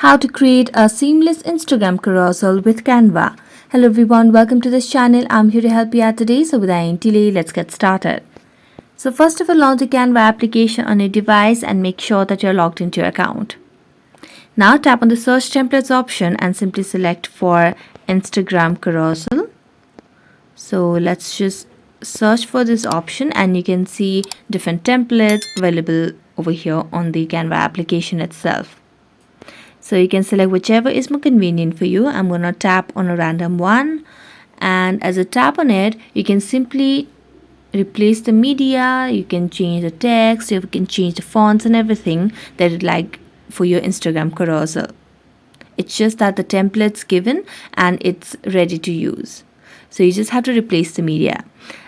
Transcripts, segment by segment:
How to create a seamless Instagram carousel with Canva. Hello everyone, welcome to this channel. I'm here to help you out today. So without any delay, let's get started. So first of all, launch the Canva application on your device and make sure that you're logged into your account. Now tap on the search templates option and simply select for Instagram carousel. So let's just search for this option and you can see different templates available over here on the Canva application itself. So you can select whichever is more convenient for you. I'm going to tap on a random one, and as I tap on it, you can simply replace the media, you can change the text, you can change the fonts and everything that you'd like for your Instagram carousel. It's just that the template's given and it's ready to use. So you just have to replace the media.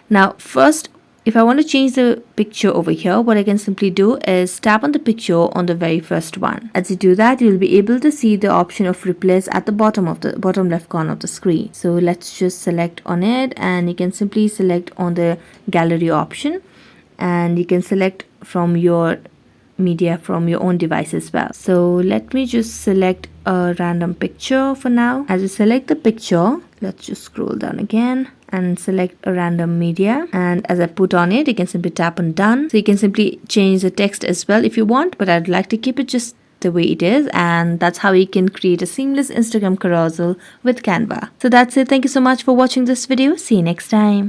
Now first, if I want to change the picture over here, what I can simply do is tap on the picture on the very first one. As you do that, you'll be able to see the option of replace at the bottom left corner of the screen. So let's just select on it, and you can simply select on the gallery option, and you can select from your media from your own device as well. So let me just select a random picture for now. As you select the picture, let's just scroll down again and select a random media, and as I put on it, you can simply tap on done. So you can simply change the text as well if you want, but I'd like to keep it just the way it is, and that's how you can create a seamless Instagram carousel with Canva. So that's it. Thank you so much for watching this video. See you next time.